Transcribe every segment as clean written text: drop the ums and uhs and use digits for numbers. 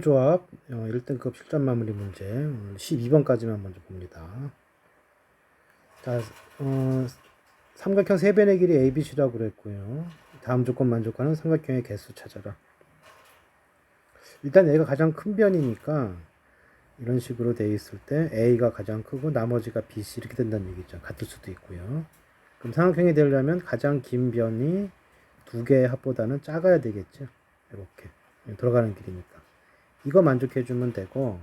조합 1등급 실전 마무리 문제 12번까지만 먼저 봅니다. 자, 삼각형 세 변의 길이 ABC라고 그랬고요. 다음 조건 만족하는 삼각형의 개수 찾아라. 일단 A가 가장 큰 변이니까 이런 식으로 돼 있을 때 A가 가장 크고 나머지가 BC 이렇게 된다는 얘기죠. 같을 수도 있고요. 그럼 삼각형이 되려면 가장 긴 변이 두 개의 합보다는 작아야 되겠죠. 이렇게 들어가는 길이니까. 이거 만족해주면 되고,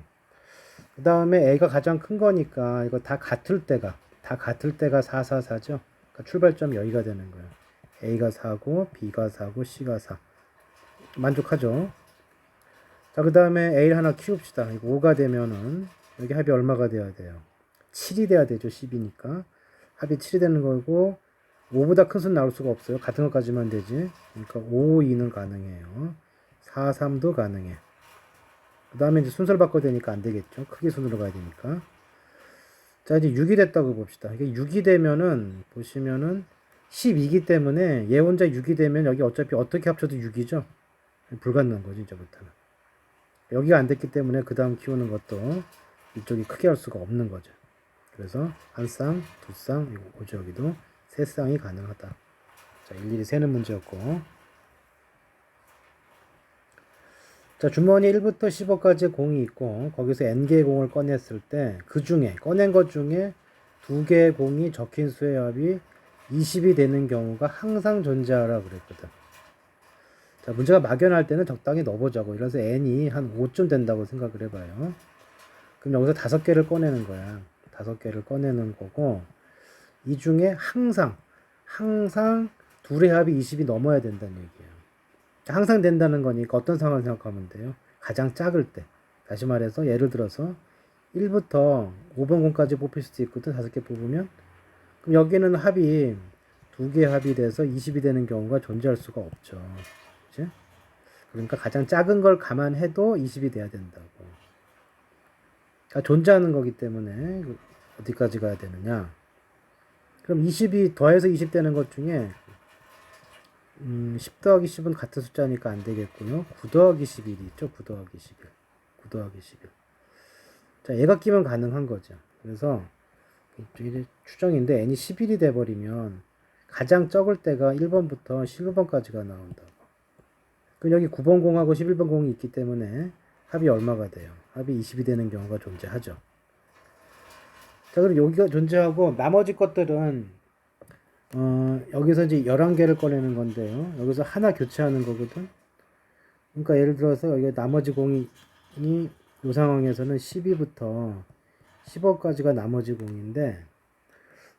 그 다음에 A가 가장 큰 거니까 이거 다 같을 때가 4, 4, 4죠. 그러니까 출발점 여기가 되는 거예요. A가 4고 B가 4고 C가 4. 만족하죠. 자, 그 다음에 A를 하나 키웁시다. 이거 5가 되면은 여기 합이 얼마가 돼야 돼요? 7이 돼야 되죠. 10이니까. 합이 7이 되는 거고 5보다 큰 수는 나올 수가 없어요. 같은 것까지만 되지. 그러니까 5, 2는 가능해요. 4, 3도 가능해. 그 다음에 이제 순서를 바꿔야 되니까 안 되겠죠. 크게 순으로 가야 되니까. 자, 이제 6이 됐다고 봅시다. 이게 6이 되면은, 보시면은 12이기 때문에 얘 혼자 6이 되면 여기 어차피 어떻게 합쳐도 6이죠. 불가능한 거죠, 이제부터는. 여기가 안 됐기 때문에 그 다음 키우는 것도 이쪽이 크게 할 수가 없는 거죠. 그래서 한 쌍, 두 쌍, 이거 여기도 세 쌍이 가능하다. 자, 일일이 세는 문제였고. 자, 주머니 1부터 15까지 공이 있고 거기서 n개의 공을 꺼냈을 때 그 중에 꺼낸 것 중에 두 개의 공이 적힌 수의 합이 20이 되는 경우가 항상 존재하라 그랬거든. 자, 문제가 막연할 때는 적당히 넣어보자고. 이래서 n이 한 5쯤 된다고 생각을 해봐요. 그럼 여기서 5개를 꺼내는 거야. 5개를 꺼내는 거고 이 중에 항상 둘의 합이 20이 넘어야 된다는 얘기예요. 항상 된다는 거니까 어떤 상황을 생각하면 돼요? 가장 작을 때. 다시 말해서 예를 들어서 1부터 5번 공까지 뽑힐 수도 있거든. 5개 뽑으면. 그럼 여기는 합이 두 개의 합이 돼서 20이 되는 경우가 존재할 수가 없죠. 그치? 그러니까 가장 작은 걸 감안해도 20이 돼야 된다고. 그러니까 존재하는 거기 때문에 어디까지 가야 되느냐. 그럼 20이 더해서 20 되는 것 중에 10 더하기 10은 같은 숫자니까 안 되겠고요. 9 더하기 11이 있죠. 9 더하기 11. 9 더하기 11. 자, 얘가 끼면 가능한 거죠. 그래서 이게 추정인데 n이 11이 돼버리면 가장 적을 때가 1번부터 15번까지가 나온다고. 그럼 여기 9번 공하고 11번 공이 있기 때문에 합이 얼마가 돼요? 합이 20이 되는 경우가 존재하죠. 자, 그럼 여기가 존재하고 나머지 것들은 여기서 이제 11개를 꺼내는 건데요. 여기서 하나 교체하는 거거든. 그러니까 예를 들어서 여기 나머지 공이 이 상황에서는 12부터 15까지가 나머지 공인데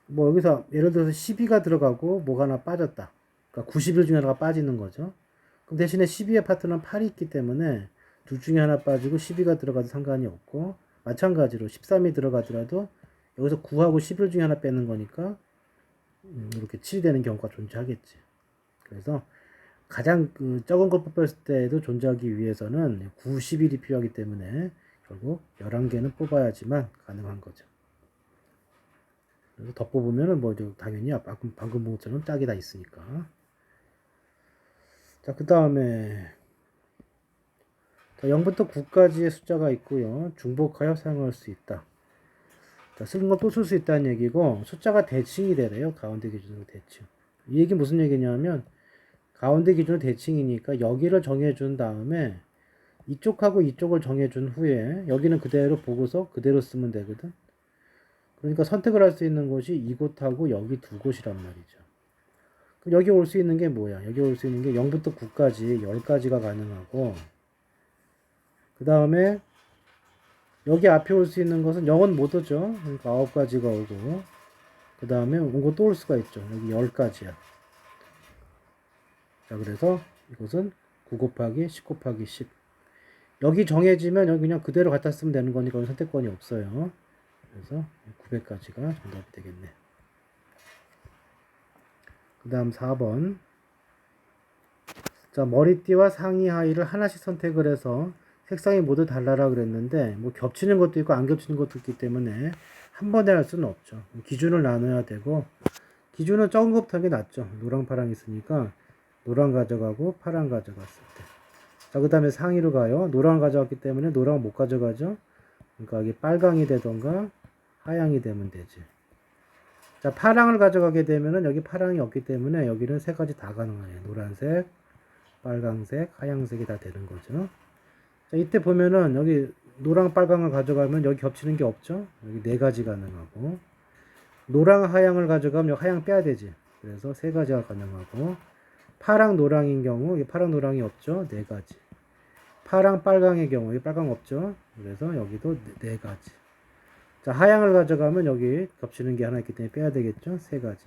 뭐 여기서 예를 들어서 12가 들어가고 뭐가 하나 빠졌다. 그러니까 91 중에 하나가 빠지는 거죠. 그럼 대신에 12의 파트너는 8이 있기 때문에 둘 중에 하나 빠지고 12가 들어가도 상관이 없고 마찬가지로 13이 들어가더라도 여기서 9하고 11 중에 하나 빼는 거니까 이렇게 7이 되는 경우가 존재하겠지. 그래서 가장 적은 걸 뽑았을 때도 존재하기 위해서는 9, 11이 필요하기 때문에 결국 11개는 뽑아야지만 가능한 거죠. 그래서 더 뽑으면은 뭐 당연히 방금 본 것처럼 짝이 다 있으니까. 자, 그 다음에 0부터 9까지의 숫자가 있고요. 중복하여 사용할 수 있다. 자, 쓰는 건 또 쓸 수 있다는 얘기고 숫자가 대칭이 되래요. 가운데 기준으로 대칭. 이 얘기 무슨 얘기냐면 가운데 기준으로 대칭이니까 여기를 정해준 다음에 이쪽하고 이쪽을 정해준 후에 여기는 그대로 보고서 그대로 쓰면 되거든. 그러니까 선택을 할 수 있는 곳이 이곳하고 여기 두 곳이란 말이죠. 그럼 여기 올 수 있는 게 뭐야? 여기 올 수 있는 게 0부터 9까지 10가지가 가능하고 그 다음에 여기 앞에 올 수 있는 것은 0은 못 오죠. 그러니까 9가지가 오고 그 다음에 온 거 또 올 수가 있죠. 여기 10가지야. 자, 그래서 이것은 9 곱하기 10 곱하기 10. 여기 정해지면 여기 그냥 그대로 갖다 쓰면 되는 거니까 선택권이 없어요. 그래서 900까지가 정답이 되겠네. 그 다음 4번. 자, 머리띠와 상의 하의를 하나씩 선택을 해서 색상이 모두 달라라 그랬는데 뭐 겹치는 것도 있고 안 겹치는 것도 있기 때문에 한 번에 할 수는 없죠. 기준을 나눠야 되고 기준은 적은 것부터 하는 게 낫죠. 노랑 파랑 있으니까 노랑 가져가고 파랑 가져갔을 때 자, 그 다음에 상위로 가요. 노랑을 가져왔기 때문에 노랑을 못 가져가죠. 그러니까 이게 빨강이 되던가 하양이 되면 되지. 자, 파랑을 가져가게 되면은 여기 파랑이 없기 때문에 여기는 세 가지 다 가능해요. 노란색, 빨강색, 하양색이 다 되는 거죠. 자, 이때 보면은 여기 노랑, 빨강을 가져가면 여기 겹치는 게 없죠. 여기 네 가지 가능하고, 노랑, 하양을 가져가면 여기 하양 빼야 되지. 그래서 세 가지가 가능하고, 파랑, 노랑인 경우 여기 파랑, 노랑이 없죠. 네 가지. 파랑, 빨강의 경우 여기 빨강 없죠. 그래서 여기도 네 가지. 자, 하양을 가져가면 여기 겹치는 게 하나 있기 때문에 빼야 되겠죠. 세 가지.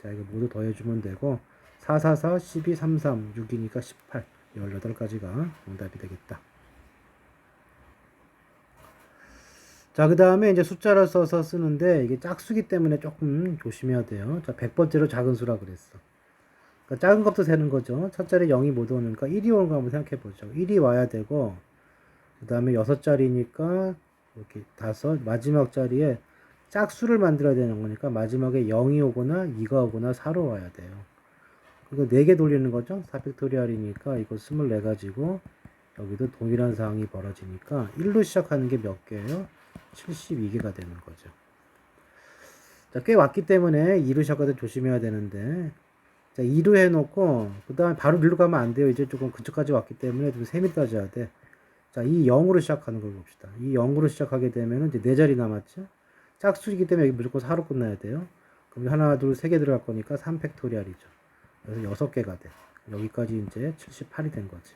자, 이거 모두 더해주면 되고, 4, 4, 4, 12, 3, 3, 6이니까 18, 18가지가 정답이 되겠다. 자, 그 다음에 이제 숫자를 써서 쓰는데, 이게 짝수기 때문에 조금 조심해야 돼요. 자, 100번째로 작은 수라 그랬어. 그러니까 작은 것도 세는 거죠. 첫 자리 0이 못 오니까 1이 오는 거 한번 생각해 보죠. 1이 와야 되고, 그 다음에 6자리니까, 이렇게 5, 마지막 자리에 짝수를 만들어야 되는 거니까, 마지막에 0이 오거나 2가 오거나 4로 와야 돼요. 이거 4개 돌리는 거죠. 4팩토리얼이니까 이거 24가지고, 여기도 동일한 상황이 벌어지니까, 1로 시작하는 게 몇 개예요? 72개가 되는 거죠. 자, 꽤 왔기 때문에 2로 시작할 때 조심해야 되는데, 자, 2로 해놓고, 그 다음에 바로 1로 가면 안 돼요. 이제 조금 근처까지 왔기 때문에 좀 세밀 따져야 돼. 자, 이 0으로 시작하는 걸 봅시다. 이 0으로 시작하게 되면 이제 4자리 남았죠? 짝수이기 때문에 여기 무조건 4로 끝나야 돼요. 그럼 하나, 둘, 3개 들어갈 거니까 3팩토리얼이죠. 그래서 6개가 돼. 여기까지 이제 78이 된 거지.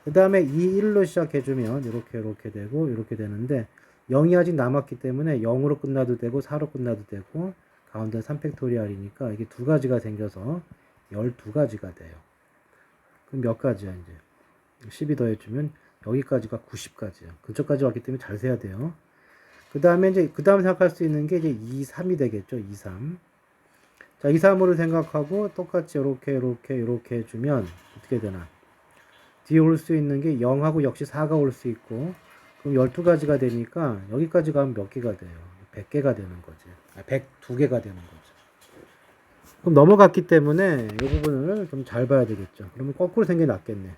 그 다음에 이 1로 시작해주면 이렇게 되고 이렇게 되는데 0이 아직 남았기 때문에 0으로 끝나도 되고 4로 끝나도 되고 가운데 3팩토리얼이니까 이게 두 가지가 생겨서 12가지가 돼요. 그럼 몇 가지야 이제 12 더해주면 여기까지가 90가지야. 근처까지 왔기 때문에 잘 세야 돼요. 그 다음에 이제 그 다음 생각할 수 있는 게 이제 2, 3이 되겠죠. 2, 3. 자, 2, 3으로 생각하고 똑같이 이렇게 해주면 어떻게 되나? 뒤에 올 수 있는 게 0하고 역시 4가 올 수 있고, 그럼 12가지가 되니까 여기까지 가면 몇 개가 돼요? 100개가 되는 거지. 102개가 되는 거죠. 그럼 넘어갔기 때문에 이 부분을 좀 잘 봐야 되겠죠. 그러면 거꾸로 생겨 낫겠네.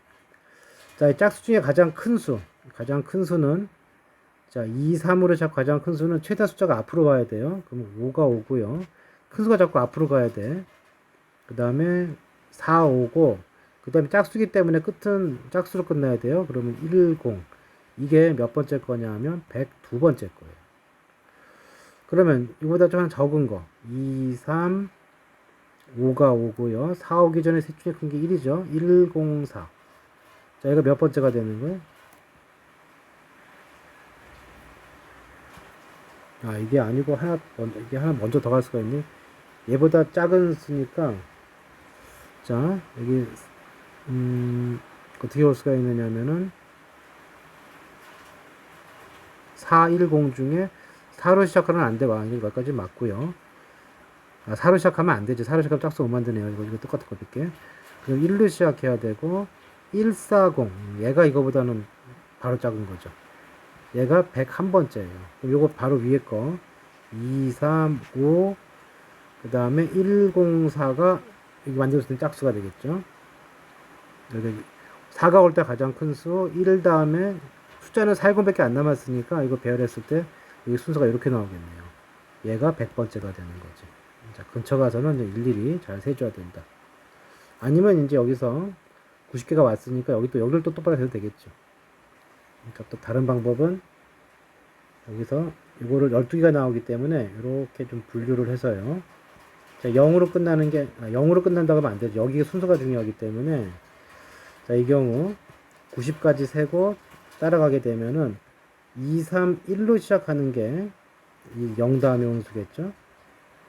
자, 이 짝수 중에 가장 큰 수는 자, 2, 3으로 시작 가장 큰 수는 최다 숫자가 앞으로 와야 돼요. 그럼 5가 오고요. 큰 수가 자꾸 앞으로 가야 돼. 그 다음에 4 오고, 그 다음에 짝수기 때문에 끝은 짝수로 끝나야 돼요. 그러면 10. 이게 몇 번째 거냐 하면 102번째 거예요. 그러면 이거보다 좀 적은 거. 2, 3, 5가 오고요. 4 오기 전에 셋 중에 큰 게 1이죠. 104. 자, 이거 몇 번째가 되는 거예요? 아, 이게 아니고 이게 하나 먼저 더 갈 수가 있네. 얘보다 작은 수니까, 자, 여기, 어떻게 올 수가 있느냐면은, 410 중에 4로 시작하면 안 돼. 와, 여기까지 맞고요. 아, 4로 시작하면 안 되지. 4로 시작하면 짝수 못 만드네요. 이거 똑같은 거 볼게. 그럼 1로 시작해야 되고, 140. 얘가 이거보다는 바로 작은 거죠. 얘가 101번째예요. 그럼 요거 바로 위에 거. 2, 3, 5. 그 다음에 104가 여기 만들었을 때 짝수가 되겠죠. 여기 4가 올 때 가장 큰 수, 1 다음에 숫자는 410밖에 안 남았으니까 이거 배열했을 때 여기 순서가 이렇게 나오겠네요. 얘가 100번째가 되는 거지. 자, 근처 가서는 일일이 잘 세줘야 된다. 아니면 이제 여기서 90개가 왔으니까 여기를 또 똑바로 세도 되겠죠. 그러니까 또 다른 방법은 여기서 이거를 12개가 나오기 때문에 이렇게 좀 분류를 해서요. 자, 0으로 끝나는 게 0으로 끝난다고 하면 안 되죠. 여기 순서가 중요하기 때문에 자, 이 경우 90까지 세고 따라가게 되면은 2, 3, 1로 시작하는 게 이 0 다음에 오는 수겠죠.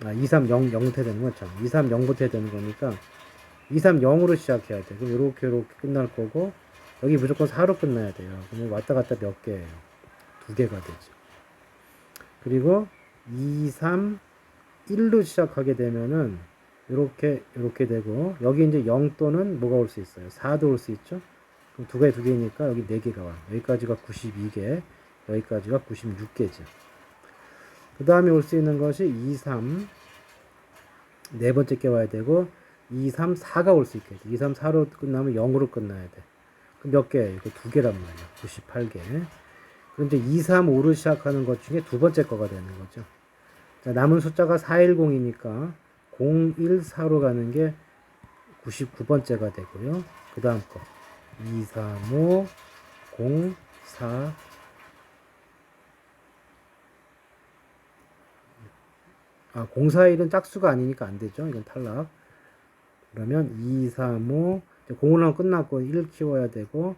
2, 3, 0부터 되는 거죠. 2, 3, 0부터 해야 되는 거니까 2, 3, 0으로 시작해야 돼. 그럼 이렇게 끝날 거고 여기 무조건 4로 끝나야 돼요. 그럼 왔다 갔다 몇 개예요? 2개가 되죠. 그리고 2, 3, 1로 시작하게 되면은 이렇게 되고 여기 이제 0 또는 뭐가 올 수 있어요? 4도 올 수 있죠. 그럼 두 개니까 여기 4개가 와. 여기까지가 92개, 여기까지가 96개죠. 그 다음에 올 수 있는 것이 2, 3, 네 번째 게 와야 되고 2, 3, 4가 올 수 있겠죠. 2, 3, 4로 끝나면 0으로 끝나야 돼. 그럼 몇 개? 이거 두 개란 말이야. 98개. 그럼 이제 2, 3, 5로 시작하는 것 중에 두 번째 거가 되는 거죠. 자, 남은 숫자가 410이니까 014로 가는 게 99번째가 되고요. 그 다음 거 2, 3, 5, 0, 4, 아, 041은 짝수가 아니니까 안 되죠. 이건 탈락. 그러면 2, 3, 5, 0은 끝났고 1 키워야 되고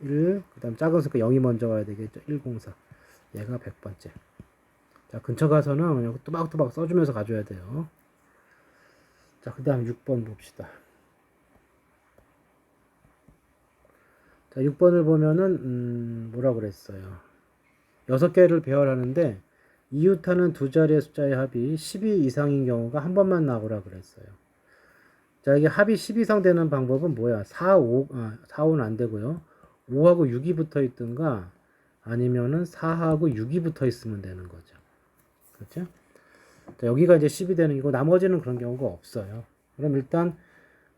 1, 그 다음 작은 숫자 0이 먼저 와야 되겠죠. 104. 얘가 100번째. 자, 근처 가서는 그냥 또박또박 써주면서 가줘야 돼요. 자, 그 다음 6번 봅시다. 자, 6번을 보면은, 뭐라 그랬어요. 6개를 배열하는데, 이웃하는 두 자리의 숫자의 합이 12 이상인 경우가 한 번만 나오라 그랬어요. 자, 이게 합이 10 이상 되는 방법은 뭐야? 4, 5, 4, 5는 안 되고요. 5하고 6이 붙어 있든가, 아니면은 4하고 6이 붙어 있으면 되는 거죠. 그렇죠? 자, 여기가 이제 10이 되는 거고, 나머지는 그런 경우가 없어요. 그럼 일단,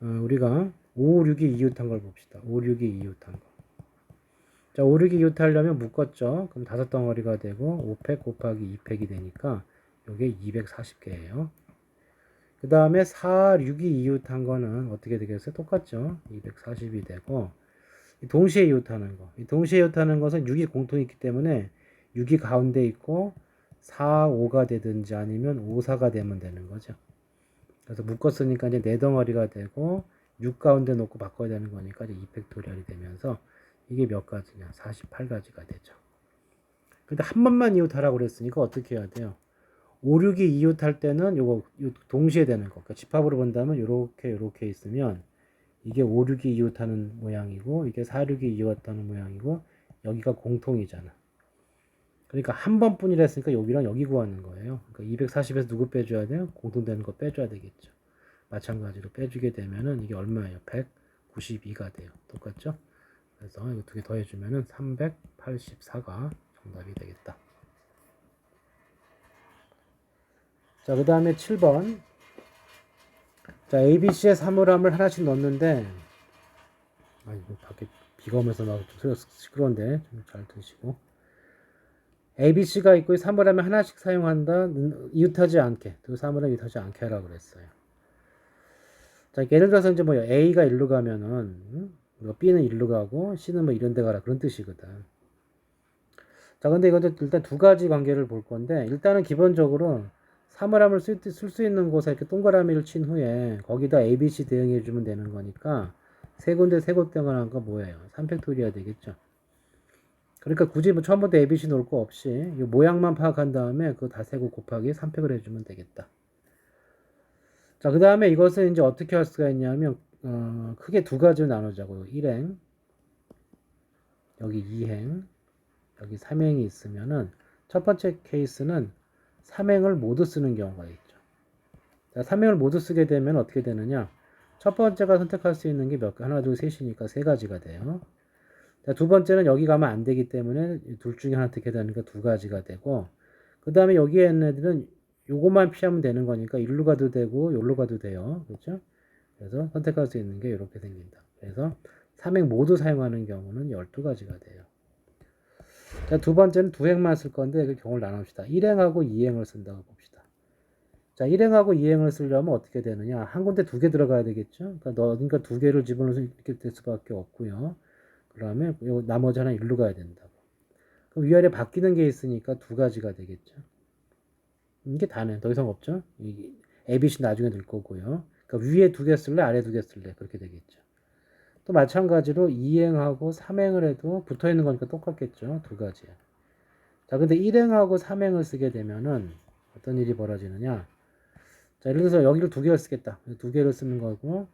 우리가 5, 6이 이웃한 걸 봅시다. 5, 6이 이웃한 거. 자, 5, 6이 이웃하려면 묶었죠. 그럼 5덩어리가 되고 5팩 곱하기 2팩이 되니까 이게 240개예요. 그 다음에 4, 6이 이웃한 거는 어떻게 되겠어요? 똑같죠. 240이 되고 동시에 이웃하는 거. 이 동시에 이웃하는 것은 6이 공통이 있기 때문에 6이 가운데 있고 4, 5가 되든지 아니면 5, 4가 되면 되는 거죠. 그래서 묶었으니까 이제 4덩어리가 되고 6 가운데 놓고 바꿔야 되는 거니까 이제 2팩토리얼이 되면서 이게 몇 가지냐? 48가지가 되죠. 근데 한 번만 이웃하라고 그랬으니까 어떻게 해야 돼요? 5, 6이 이웃할 때는 요거 동시에 되는 거. 그러니까 집합으로 본다면 요렇게 있으면 이게 5, 6이 이웃하는 모양이고 이게 4, 6이 이웃하는 모양이고 여기가 공통이잖아. 그러니까 한 번뿐이라 했으니까 여기랑 여기 구하는 거예요. 그러니까 240에서 누구 빼줘야 돼요? 공통되는 거 빼줘야 되겠죠. 마찬가지로 빼주게 되면은 이게 얼마예요? 192가 돼요. 똑같죠? 그래서 이거 두 개 더해주면은 384가 정답이 되겠다. 자, 그 다음에 7번. 자, ABC의 사물함을 하나씩 넣는데, 이거 밖에 비가 오면서 막 좀 시끄러운데, 좀 잘 들으시고. ABC가 있고, 사물함을 하나씩 사용한다, 이웃하지 않게, 두 사물함 이웃하지 않게 하라고 그랬어요. 자, 예를 들어서 이제 뭐 A가 일로 가면은, B는 일로 가고, C는 뭐 이런 데 가라, 그런 뜻이거든. 자, 근데 이건 일단 두 가지 관계를 볼 건데, 일단은 기본적으로 사물함을 쓸 수 있는 곳에 이렇게 동그라미를 친 후에 거기다 ABC 대응해 주면 되는 거니까 세 군데 세 곳 대응한 거 뭐예요? 3팩토리아 되겠죠. 그러니까 굳이 뭐 처음부터 ABC 놓을 거 없이 이 모양만 파악한 다음에 그거 다 세고 곱하기 3팩을 해주면 되겠다. 자, 그 다음에 이것은 이제 어떻게 할 수가 있냐면 크게 두 가지로 나누자고요. 1행, 여기 2행, 여기 3행이 있으면은 첫 번째 케이스는 3행을 모두 쓰는 경우가 있죠. 자, 3행을 모두 쓰게 되면 어떻게 되느냐? 첫 번째가 선택할 수 있는 게 몇 개? 하나, 둘, 셋이니까 세 가지가 돼요. 자, 두 번째는 여기 가면 안 되기 때문에 둘 중에 하나 택해야 되니까 두 가지가 되고, 그 다음에 여기에 있는 애들은 요것만 피하면 되는 거니까 일로 가도 되고, 요로 가도 돼요. 그렇죠? 그래서 선택할 수 있는 게 이렇게 생긴다. 그래서 3행 모두 사용하는 경우는 12가지가 돼요. 자, 두 번째는 두 행만 쓸 건데 그 경우를 나눕시다. 1행하고 2행을 쓴다고 봅시다. 자, 1행하고 2행을 쓰려면 어떻게 되느냐? 한 군데 두 개 들어가야 되겠죠? 그러니까 두 개를 집어넣어서 이렇게 될 수밖에 없고요. 그러면 나머지 하나 일로 가야 된다고. 그럼 위아래 바뀌는 게 있으니까 두 가지가 되겠죠. 이게 다네. 더 이상 없죠? ABC 나중에 넣을 거고요. 그러니까 위에 두 개 쓸래? 아래 두 개 쓸래? 그렇게 되겠죠. 또 마찬가지로 2행하고 3행을 해도 붙어 있는 거니까 똑같겠죠. 두 가지야. 자, 근데 1행하고 3행을 쓰게 되면은 어떤 일이 벌어지느냐? 자, 예를 들어서 여기를 두 개를 쓰겠다. 두 개를 쓰는 거고,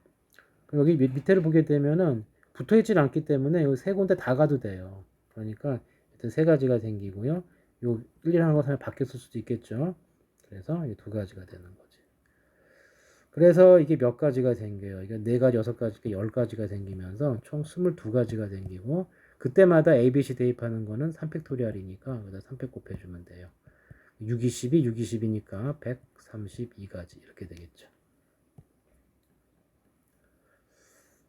여기 밑에를 보게 되면은 붙어 있질 않기 때문에 이 세 군데 다 가도 돼요. 그러니까 일단 세 가지가 생기고요. 요 1, 2하고 3이 바뀌었을 수도 있겠죠. 그래서 이 두 가지가 되는 거지. 그래서 이게 몇 가지가 생겨요. 이게 4가지, 6가지, 10가지가 생기면서 총 22가지가 생기고, 그때마다 ABC 대입하는 거는 3팩토리얼이니까 여기다 3팩 곱해주면 돼요. 6, 20이 6, 20이니까 132가지 이렇게 되겠죠.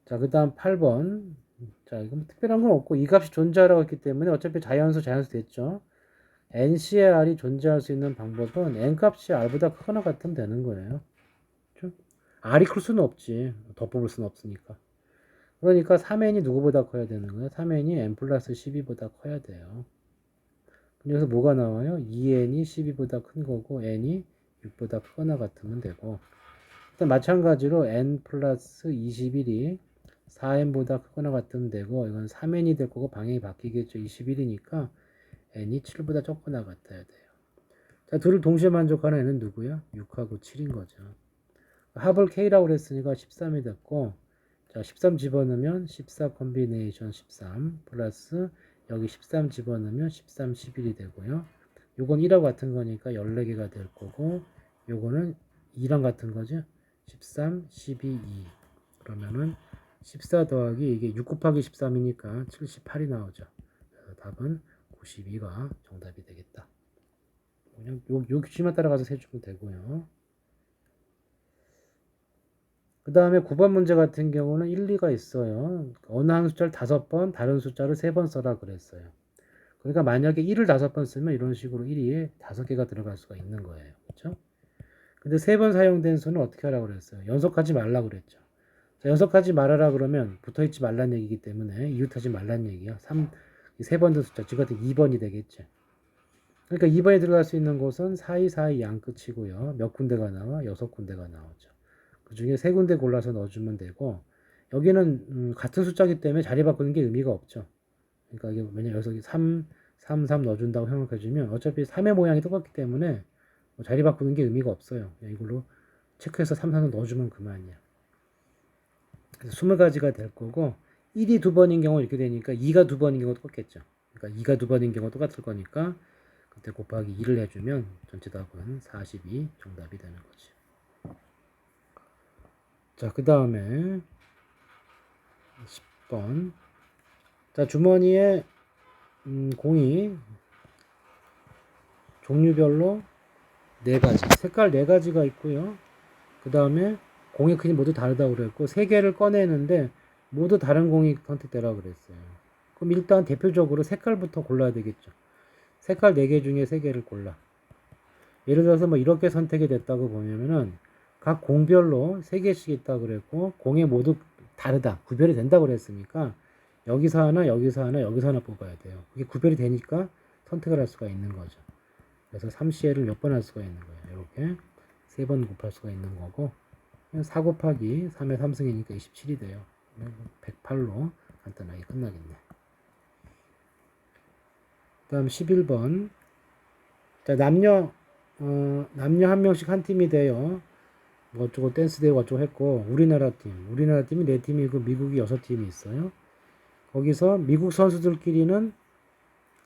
자, 그 다음 8번. 자, 이건 특별한 건 없고 이 값이 존재하라고 했기 때문에 어차피 자연수 됐죠. NC의 R이 존재할 수 있는 방법은 N값이 R보다 크거나 같으면 되는 거예요. 그렇죠? R이 클 수는 없지. 더 뽑을 수는 없으니까. 그러니까 3n이 누구보다 커야 되는 거예요? 3n이 n 플러스 12보다 커야 돼요. 그래서 뭐가 나와요? 2n이 12보다 큰 거고 n이 6보다 크거나 같으면 되고 일단 마찬가지로 n 플러스 21이 4n보다 크거나 같으면 되고 이건 3n이 될 거고 방향이 바뀌겠죠. 21이니까 n이 7보다 적거나 같아야 돼요. 자, 둘을 동시에 만족하는 n은 누구야? 6하고 7인 거죠. 합을 k라고 그랬으니까 13이 됐고 자, 13 집어넣으면 14 콤비네이션 13 플러스 여기 13 집어넣으면 13, 11이 되고요. 요건 1하고 같은 거니까 14개가 될 거고 요거는 2랑 같은 거죠. 13, 12, 2 그러면은 14 더하기 이게 6 곱하기 13이니까 78이 나오죠. 그래서 답은 92가 정답이 되겠다. 그냥 요 규칙만 따라가서 세주면 되고요. 그 다음에 9번 문제 같은 경우는 1, 2가 있어요. 어느 한 숫자를 5번, 다른 숫자를 3번 써라 그랬어요. 그러니까 만약에 1을 5번 쓰면 이런 식으로 1이 5개가 들어갈 수가 있는 거예요. 그렇죠? 근데 3번 사용된 수는 어떻게 하라고 그랬어요? 연속하지 말라고 그랬죠. 자, 연속하지 말아라 그러면 붙어있지 말란 얘기이기 때문에 이웃하지 말란 얘기야. 3번 든 숫자, 즉 2번이 되겠죠. 그러니까 2번에 들어갈 수 있는 곳은 4이 양 끝이고요. 몇 군데가 나와? 6군데가 나오죠. 그 중에 3군데 골라서 넣어주면 되고 여기는 같은 숫자이기 때문에 자리 바꾸는 게 의미가 없죠. 그러니까 이게 왜냐면 여기서 3, 3, 3 넣어준다고 생각해주면 어차피 3의 모양이 똑같기 때문에 자리 바꾸는 게 의미가 없어요. 그냥 이걸로 체크해서 3, 3을 넣어주면 그만이야. 그래서 20가지가 될 거고 1이 2번인 경우 이렇게 되니까 2가 2번인 경우 똑같겠죠. 그러니까 2가 2번인 경우 똑같을 거니까 그때 곱하기 2를 해주면 전체 답은 42 정답이 되는 거지. 자, 그 다음에 10번. 자, 주머니에 공이 종류별로 4가지, 색깔 4가지가 있고요. 그 다음에 공의 크기 모두 다르다고 그랬고 3개를 꺼내는데 모두 다른 공이 선택되라고 그랬어요. 그럼 일단 대표적으로 색깔부터 골라야 되겠죠. 색깔 4개 중에 3개를 골라. 예를 들어서 뭐 이렇게 선택이 됐다고 보면은 각 공별로 3개씩 있다고 그랬고 공에 모두 다르다, 구별이 된다고 그랬으니까 여기서 하나, 여기서 하나, 여기서 하나 뽑아야 돼요. 그게 구별이 되니까 선택을 할 수가 있는 거죠. 그래서 3CL을 몇 번 할 수가 있는 거예요. 이렇게 3번 곱할 수가 있는 거고 4 곱하기 3의 3승이니까 27이 돼요. 108로 간단하게 끝나겠네. 그 다음 11번. 자, 남녀 한 명씩 한 팀이 돼요. 뭐 어쩌고 댄스 대회 어쩌고 했고 우리나라 팀이 4팀이고 미국이 6팀이 있어요. 거기서 미국 선수들끼리는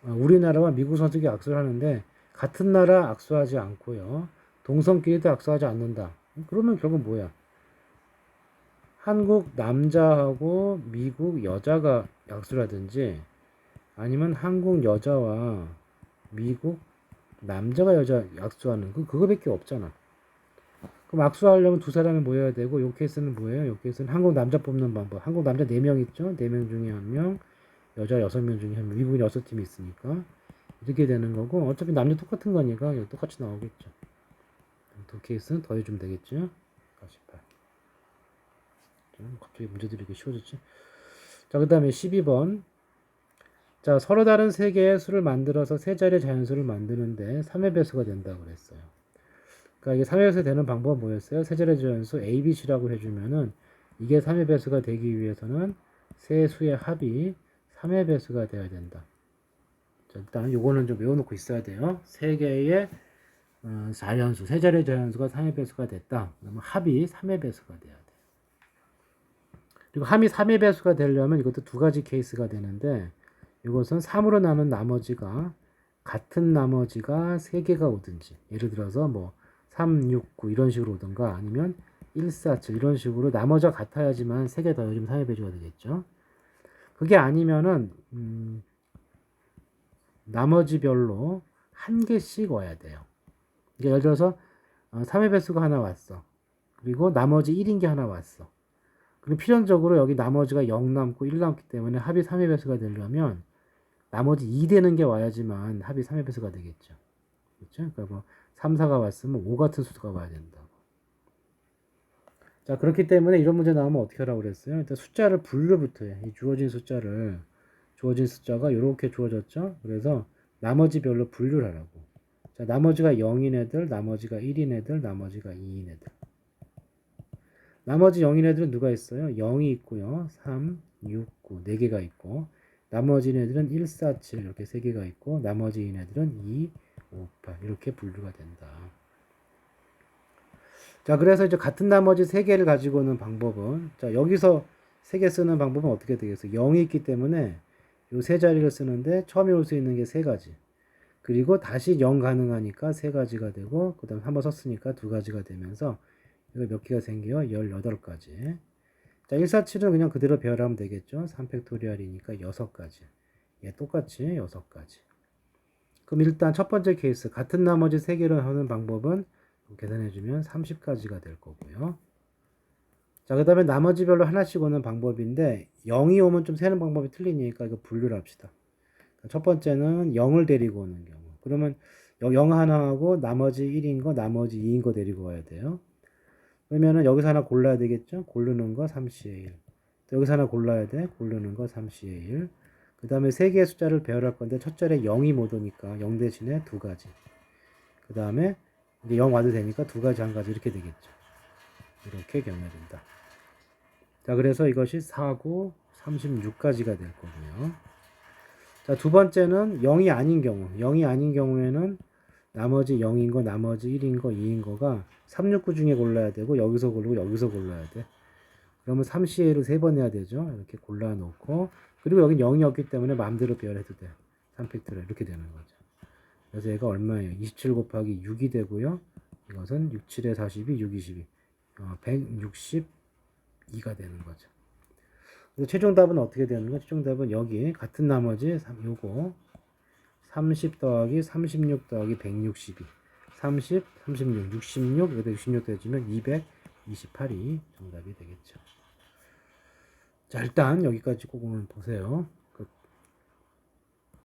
우리나라와 미국 선수들이 악수를 하는데 같은 나라 악수하지 않고요. 동성끼리도 악수하지 않는다. 그러면 결국 뭐야? 한국 남자하고 미국 여자가 악수를 하든지 아니면 한국 여자와 미국 남자가 여자 악수하는 그거밖에 없잖아. 그럼 악수하려면 두 사람이 모여야 되고 요 케이스는 뭐예요? 요 케이스는 한국 남자 뽑는 방법. 한국 남자 4명 있죠? 4명 중에 1명, 여자 6명 중에 1명, 미국은 6팀이 있으니까 이렇게 되는 거고 어차피 남녀 똑같은 거니까 여기 똑같이 나오겠죠. 두 케이스는 더해주면 되겠죠? 48. 갑자기 문제들이 이렇게 쉬워졌지? 자, 그 다음에 12번. 자, 서로 다른 세 개의 수를 만들어서 세 자리의 자연수를 만드는데 3의 배수가 된다고 그랬어요. 그러니까 이게 3의 배수가 되는 방법은 뭐였어요? 세 자리의 자연수 A, B, C라고 해주면은 이게 3의 배수가 되기 위해서는 세 수의 합이 3의 배수가 되어야 된다. 자, 일단 요거는 좀 외워놓고 있어야 돼요. 세 개의 자연수, 세 자리의 자연수가 3의 배수가 됐다. 그러면 합이 3의 배수가 돼야 돼. 그리고 합이 3의 배수가 되려면 이것도 두 가지 케이스가 되는데 이것은 3으로 나눈 나머지가 같은 나머지가 3개가 오든지 예를 들어서 뭐 3, 6, 9 이런 식으로 오든가 아니면 1, 4, 7 이런 식으로 나머지가 같아야지만 3개 더해주면 3의 배수가 되겠죠. 그게 아니면은 나머지별로 한 개씩 와야 돼요. 그러니까 예를 들어서 3의 배수가 하나 왔어. 그리고 나머지 1인 게 하나 왔어. 그럼 필연적으로 여기 나머지가 0 남고 1 남기 때문에 합이 3의 배수가 되려면 나머지 2 되는 게 와야지만 합이 3의 배수가 되겠죠. 그렇죠? 그러니까 뭐 3, 4가 왔으면 5 같은 수가 와야 된다고. 자, 그렇기 때문에 이런 문제 나오면 어떻게 하라고 그랬어요? 일단 숫자를 분류부터 해. 이 주어진 숫자가 이렇게 주어졌죠? 그래서 나머지 별로 분류를 하라고. 자, 나머지가 0인 애들, 나머지가 1인 애들, 나머지가 2인 애들. 나머지 0인 애들은 누가 있어요? 0이 있고요. 3, 6, 9, 4개가 있고, 나머지 애들은 1, 4, 7 이렇게 3개가 있고, 나머지 애들은 2, 5, 8 이렇게 분류가 된다. 자, 그래서 이제 같은 나머지 3개를 가지고 오는 방법은, 자, 여기서 3개 쓰는 방법은 어떻게 되겠어요? 0이 있기 때문에 요 세 자리를 쓰는데 처음에 올 수 있는 게 3가지. 그리고 다시 0 가능하니까 3가지가 되고, 그 다음 한번 썼으니까 2가지가 되면서 이거 몇 개가 생겨요? 18가지. 자, 147은 그냥 그대로 배열하면 되겠죠? 3팩토리얼이니까 6가지. 예, 똑같이 6가지. 그럼 일단 첫 번째 케이스, 같은 나머지 3개를 하는 방법은 계산해주면 30가지가 될 거고요. 자, 그 다음에 나머지별로 하나씩 오는 방법인데 0이 오면 좀 세는 방법이 틀리니까 이거 분류를 합시다. 첫 번째는 0을 데리고 오는 경우. 그러면 0 하나 하고 나머지 1인 거, 나머지 2인 거 데리고 와야 돼요. 그러면은 여기서 하나 골라야 되겠죠? 고르는 거 3C의 1. 또 여기서 하나 골라야 돼. 고르는 거 3C의 1. 그 다음에 3개의 숫자를 배열할 건데 첫 자리에 0이 못 오니까 0 대신에 2가지. 그 다음에 이제 0 와도 되니까 2가지, 1가지 이렇게 되겠죠. 이렇게 경해진다. 자, 그래서 이것이 4구 36가지가 될 거고요. 자, 두 번째는 0이 아닌 경우. 0이 아닌 경우에는 나머지 0인 거, 나머지 1인 거, 2인 거가 3, 6, 9 중에 골라야 되고 여기서 고르고 여기서 골라야 돼. 그러면 3CA를 3번 해야 되죠. 이렇게 골라 놓고 그리고 여긴 0이 없기 때문에 마음대로 배열해도 돼. 3팩토리얼 이렇게 되는 거죠. 그래서 얘가 얼마예요? 27 곱하기 6이 되고요. 이것은 6, 7에 42, 6, 22. 162가 되는 거죠. 그래서 최종 답은 어떻게 되는 거야? 최종 답은 여기 같은 나머지 요거 30 더하기 36 더하기 162. 30, 36, 66, 여기다 66 더해주면 228이 정답이 되겠죠. 자, 일단 여기까지 꼭 오늘 보세요.